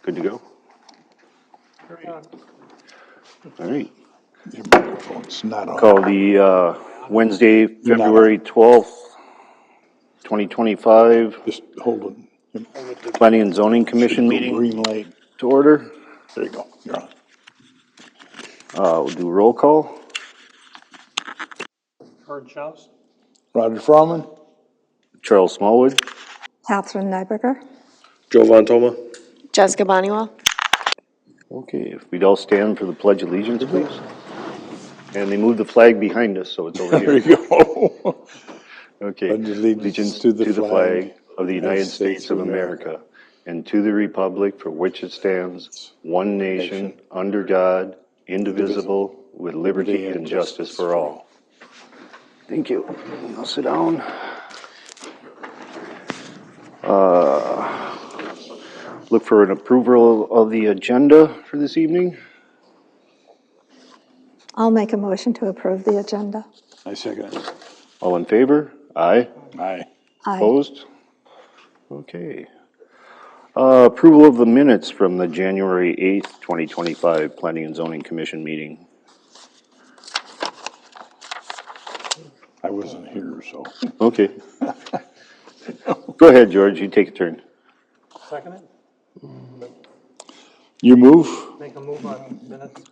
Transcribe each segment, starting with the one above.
Good to go? All right. Your microphone's not on. Call the Wednesday, You're not February 12th, 2025 Just hold it. Planning and Zoning Commission Should go meeting green light. to order. There you go. You're on. We'll do roll call. Art Joust. Roger Froman? Charles Smallwood. Catherine Nyberger. Joe Von Toma. Jessica Boniwell. Okay, if we'd all stand for the Pledge of Allegiance, please. And they moved the flag behind us, so it's over There here. you go. Okay. Pledge allegiance to the flag flag of the United States of America and to the republic for which it stands, one nation, under God, indivisible, with liberty and justice for all. Thank you. I'll sit down. Look for an approval of the agenda for this evening. I'll make a motion to approve the agenda. I second it. All in favor? Aye. Aye. Aye. Opposed? Okay. Approval of the minutes from the January 8th, 2025 Planning and Zoning Commission meeting. I wasn't here, so. Okay. Go ahead, George, you take a turn. Second it. You move, Make a move on minutes.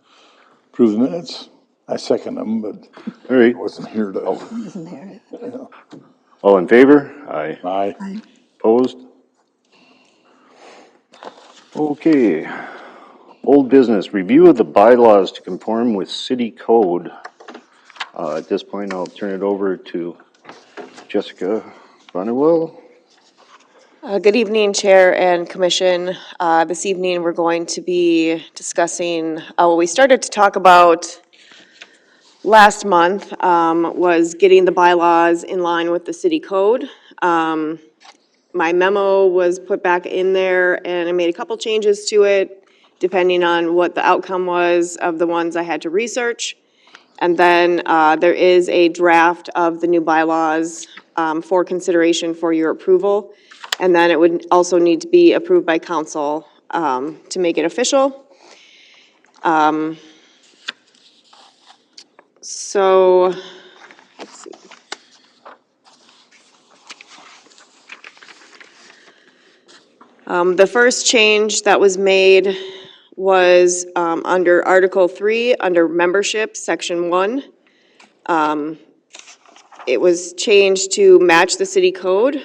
approve the minutes. I second them, but All right. I wasn't here to. Isn't there? All in favor? Aye. Aye. Aye. Opposed? Okay. Old business, review of the bylaws to conform with city code. At this point, I'll turn it over to Jessica Boniwell. Good evening, Chair and Commission. This evening, we're going to be discussing, what we started to talk about last month was getting the bylaws in line with the city code. My memo was put back in there, and I made a couple changes to it, depending on what the outcome was of the ones I had to research. And then there is a draft of the new bylaws for consideration for your approval. And then it would also need to be approved by council to make it official. So, let's see. The first change that was made was under Article 3, under Membership, Section 1. It was changed to match the city code.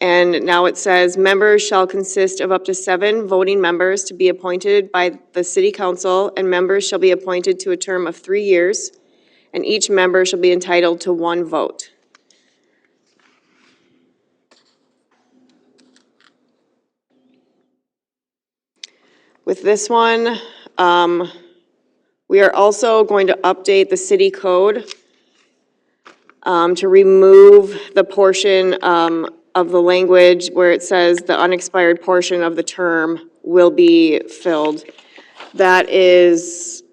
And now it says, members shall consist of up to 7 voting members to be appointed by the city council, and members shall be appointed to a term of 3 years, and each member shall be entitled to 1 vote. With this one, we are also going to update the city code to remove the portion of the language where it says the unexpired portion of the term will be filled. That is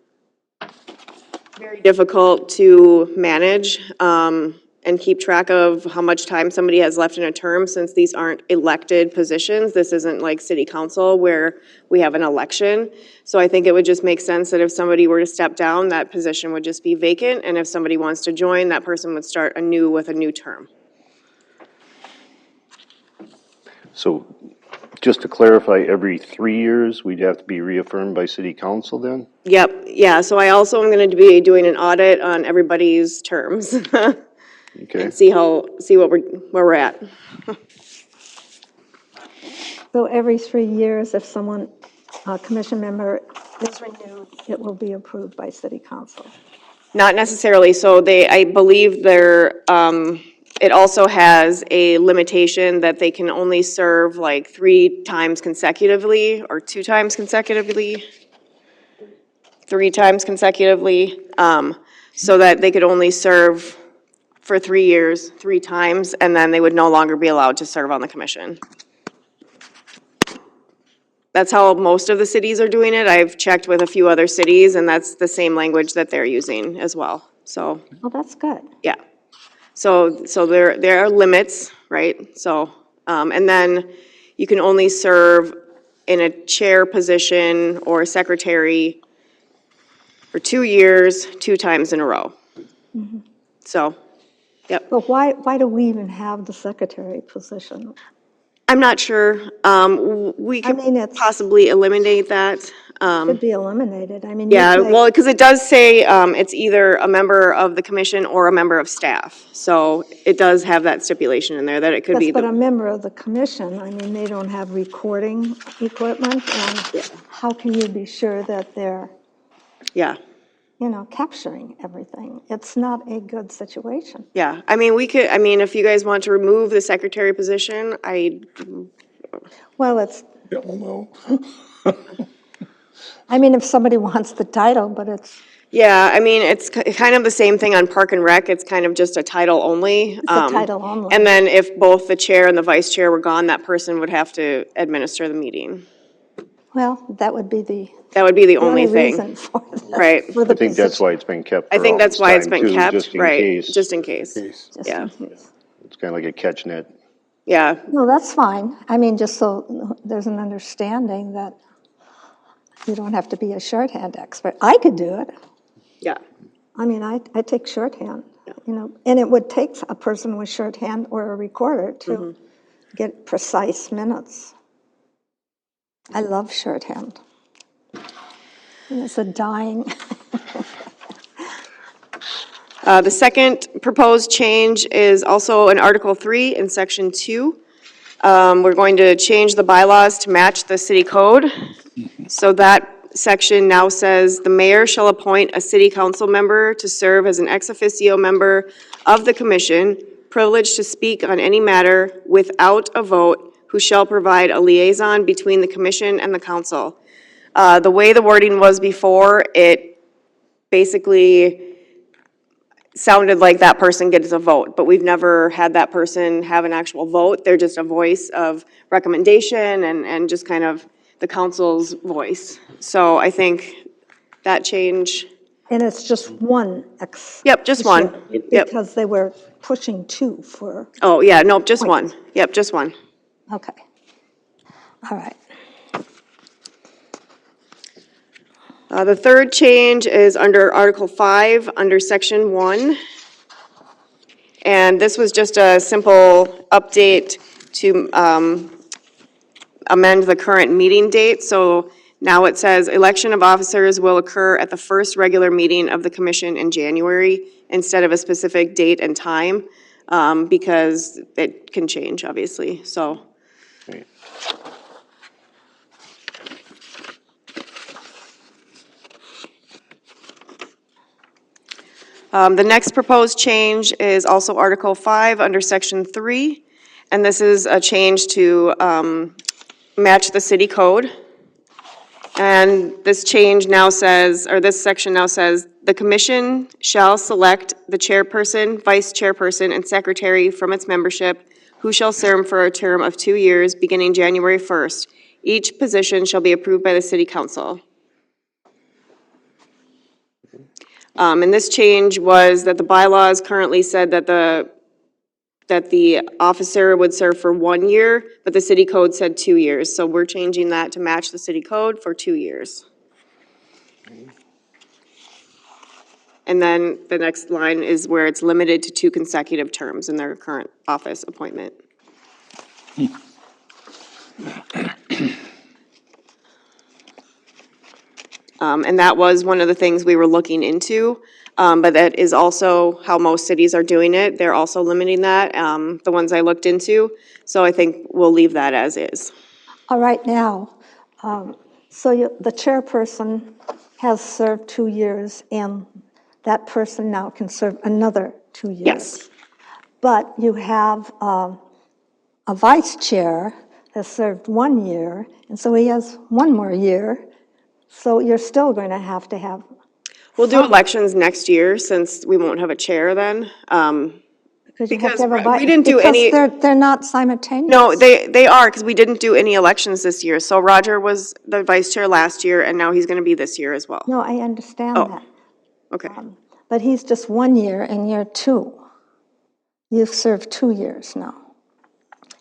very difficult to manage and keep track of how much time somebody has left in a term, since these aren't elected positions. This isn't like city council where we have an election. So I think it would just make sense that if somebody were to step down, that position would just be vacant, and if somebody wants to join, that person would start anew with a new term. So just to clarify, every 3 years, we'd have to be reaffirmed by city council then? Yep, yeah, so I also am gonna be doing an audit on everybody's terms. Okay. And see where we're at. So every 3 years, if someone, a commission member is renewed, it will be approved by city council. Not necessarily, so I believe it also has a limitation that they can only serve like 3 times consecutively, or 2 times consecutively, 3 times consecutively, so that they could only serve for 3 years, 3 times, and then they would no longer be allowed to serve on the commission. That's how most of the cities are doing it. I've checked with a few other cities, and that's the same language that they're using as well, so. Well, that's good. Yeah. So there are limits, right? So And then you can only serve in a chair position or secretary for 2 years, 2 times in a row. So, yep. But why do we even have the secretary position? I'm not sure. We could mean, it's- possibly eliminate that. Should be eliminated. I mean, you Yeah, take- well, because it does say it's either a member of the commission or a member of staff. So it does have that stipulation in there that it could be Yes, but a the, member of the commission, I mean, they don't have recording equipment, and how can you be sure that they're, yeah, capturing everything? It's not a good situation. yeah. I mean, if you guys want to remove the secretary position, Well, it's, Yeah, well, I mean, if somebody wants the title, but it's, yeah, I mean, it's kind of the same thing on Park and Rec. It's kind of just a title only. it's a title only. And then if both the chair and the vice chair were gone, that person would have to administer the meeting. Well, that would be the That would be the only only thing. reason for the. Right. For the I think that's position. why it's been kept I for think all that's this why it's time, been too, kept, just in right, case. just in case. Just in Yeah. case. It's kind of like a catch net. Yeah, No, that's fine. I mean, just so there's an understanding that you don't have to be a shorthand expert. I could do it. yeah, I mean, I take shorthand, and it would take a person with shorthand or a recorder to get precise minutes. I love shorthand. And it's a dying, The second proposed change is also in Article 3 in Section 2. We're going to change the bylaws to match the city code. So that section now says, "The mayor shall appoint a city council member to serve as an ex officio member of the commission, privileged to speak on any matter without a vote, who shall provide a liaison between the commission and the council." The way the wording was before, it basically sounded like that person gets a vote, but we've never had that person have an actual vote. They're just a voice of recommendation and just kind of the council's voice. So I think that change, and it's just one ex. yep, just one. Yep. Because they were pushing two for, Oh, yeah, nope, just one. Yep, just one. okay. All right. The third change is under Article 5, under Section 1. And this was just a simple update to amend the current meeting date. So now it says, "Election of officers will occur at the first regular meeting of the commission in January," instead of a specific date and time, because it can change, obviously, so. The next proposed change is also Article 5 under Section 3, and this is a change to match the city code. And this change now says, or this section now says, "The commission shall select the chairperson, vice chairperson, and secretary from its membership, who shall serve for a term of 2 years, beginning January 1st. Each position shall be approved by the city council." And this change was that the bylaws currently said that the officer would serve for 1 year, but the city code said 2 years. So we're changing that to match the city code for 2 years. And then the next line is where it's limited to 2 consecutive terms in their current office appointment. And that was one of the things we were looking into, but that is also how most cities are doing it. They're also limiting that, the ones I looked into. So I think we'll leave that as is. All right, now, the chairperson has served 2 years, and that person now can serve another 2 years. Yes. But you have a vice chair that served 1 year, and so he has 1 more year. So you're still going to have, We'll do elections next year since we won't have a chair then. because you have Because to have a vice. we didn't do any- Because they're not simultaneous. No, they are, because we didn't do any elections this year. So Roger was the vice chair last year, and now he's going to be this year as well. No, I understand Oh. that. Okay. But he's just 1 year and you're 2. You've served 2 years now.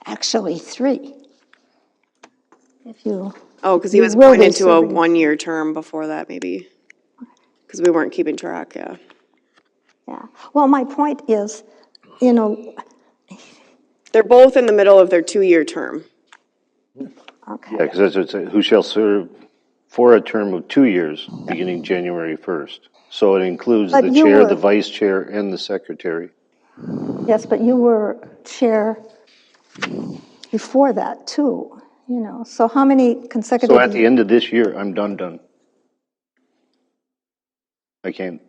actually 3. If you, Oh, because he You was will be appointed to a serving. one-year term before that, maybe. Because we weren't keeping track, yeah. yeah. Well, my point is, you know, They're both in the middle of their 2-year term. okay. Yeah, because that's, who shall serve for a term of 2 years, beginning January 1st. So it includes But the you chair, were- the vice chair, and the secretary. Yes, but you were chair before that, too, you know. So how many consecutive? So at the end of this year, I'm done. I can't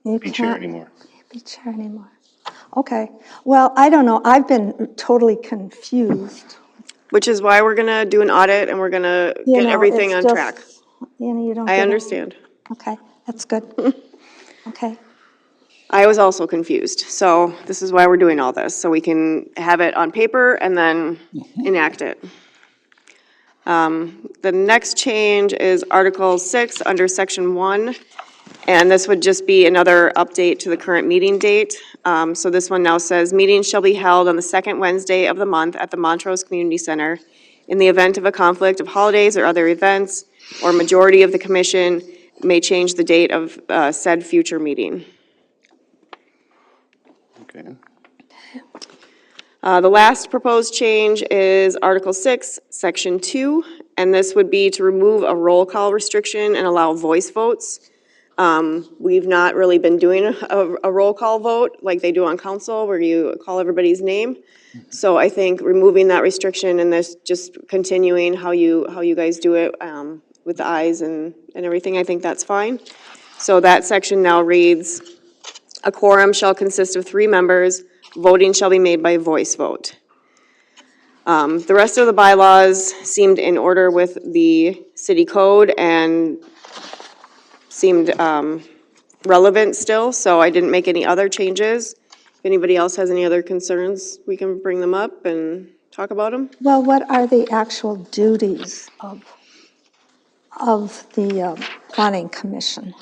You be chair can't anymore. be chair anymore. Okay. Well, I don't know. I've been totally confused. Which is why we're gonna do an audit and we're gonna You get know, everything it's on just, track. You know, you don't I get. understand. Okay, that's good. Okay. I was also confused, so this is why we're doing all this, so we can have it on paper and then enact it. The next change is Article 6, under Section 1, and this would just be another update to the current meeting date. So this one now says, "Meetings shall be held on the second Wednesday of the month at the Montrose Community Center. In the event of a conflict of holidays or other events, or majority of the commission may change the date of said future meeting." Okay. The last proposed change is Article 6, Section 2, and this would be to remove a roll call restriction and allow voice votes. We've not really been doing a roll call vote like they do on council, where you call everybody's name. So I think removing that restriction and this just continuing how you guys do it with the ayes and everything, I think that's fine. So that section now reads, "A quorum shall consist of 3 members. Voting shall be made by voice vote." The rest of the bylaws seemed in order with the city code and seemed relevant still, so I didn't make any other changes. If anybody else has any other concerns, we can bring them up and talk about them. Well, what are the actual duties of the planning commission?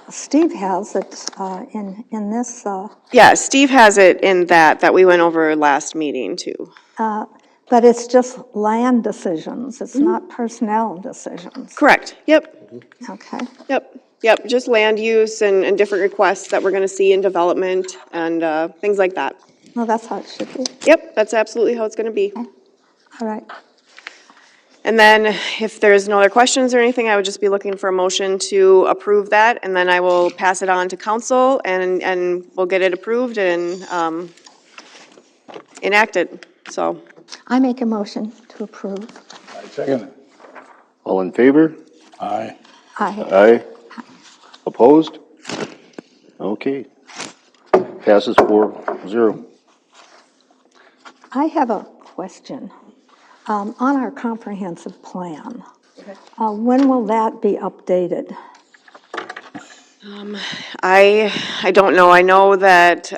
Steve has it in this, Yeah, Steve has it in that we went over last meeting too. but it's just land decisions. It's not personnel decisions. Correct, yep, Okay. yep, just land use and different requests that we're gonna see in development and things like that. Well, that's how it should be. Yep, that's absolutely how it's gonna be. All right. And then if there's no other questions or anything, I would just be looking for a motion to approve that, and then I will pass it on to council and we'll get it approved and enacted, so. I make a motion to approve. I second it. All in favor? Aye. Aye. Aye. Opposed? Okay. Passes 4-0. I have a question. On our comprehensive plan, when will that be updated? I don't know, I know that,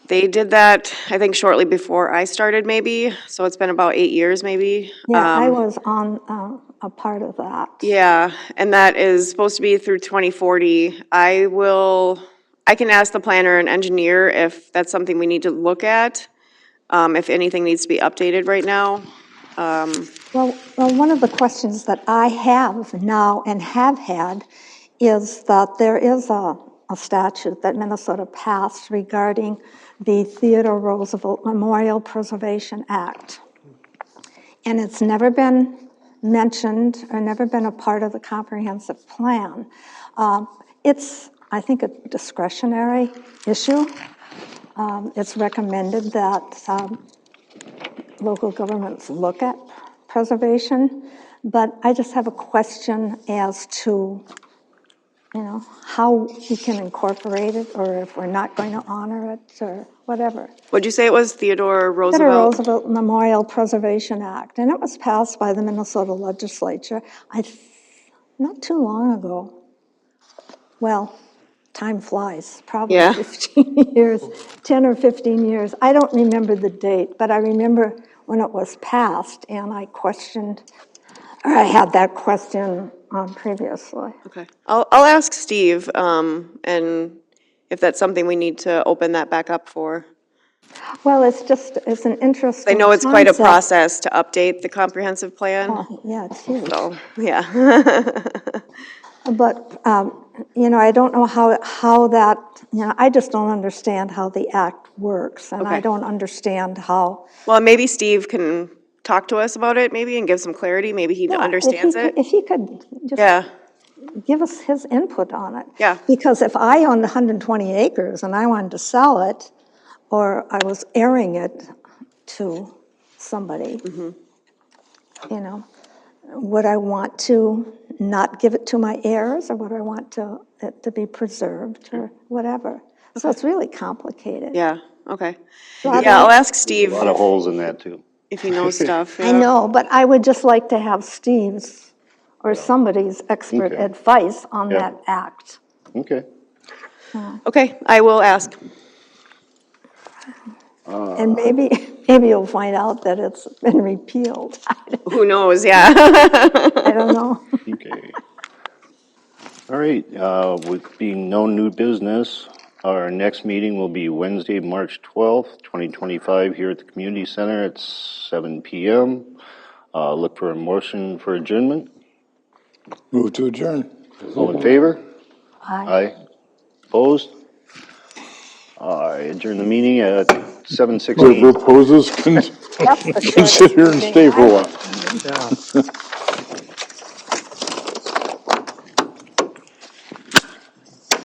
they did that, I think shortly before I started maybe, so it's been about 8 years maybe. Yeah, I was on a part of that. Yeah, and that is supposed to be through 2040. I can ask the planner and engineer if that's something we need to look at, if anything needs to be updated right now. Well, one of the questions that I have now and have had is that there is a statute that Minnesota passed regarding the Theodore Roosevelt Memorial Preservation Act. And it's never been mentioned or never been a part of the comprehensive plan. It's, I think, a discretionary issue. It's recommended that local governments look at preservation, but I just have a question as to, how we can incorporate it, or if we're not going to honor it, or whatever. What'd you say it was, Theodore Theodore Roosevelt? Roosevelt Memorial Preservation Act, and it was passed by the Minnesota legislature, not too long ago. Well, time flies, probably Yeah. 15 years, 10 or 15 years. I don't remember the date, but I remember when it was passed, and I questioned I had that question previously. Okay. I'll ask Steve, and if that's something we need to open that back up for. Well, it's an interesting I know it's quite a concept. process to update the comprehensive plan, Oh, yeah, it's huge. so, yeah. But, I don't know how that, I just don't understand how the act works. And I Okay. don't understand how. Well, maybe Steve can talk to us about it maybe and give some clarity, maybe he Yeah, if understands he it. could- If he could just Yeah, give us his input on it. Yeah. Because if I owned 120 acres and I wanted to sell it, or I was airing it to somebody, would I want to not give it to my heirs, or would I want it to be preserved, or whatever? So it's really complicated. yeah, okay. So I Yeah, I'll don't- ask A Steve lot of holes in that, too. if he knows stuff. I yeah. know, but I would just like to have Steve's or somebody's expert Okay. advice on Yeah. that act. Okay. Okay, I will ask. And maybe you'll find out that it's been repealed. Who knows, yeah. I don't know. Okay. All right, with being no new business, our next meeting will be Wednesday, March 12th, 2025, here at the Community Center at 7 PM. Look for a motion for adjournment. Move to adjourn. All in favor? Aye. Aye. Opposed? I adjourn the meeting at 7:16. Whoever opposes can That's the can sit here and shortest stay for a meeting while. Yeah.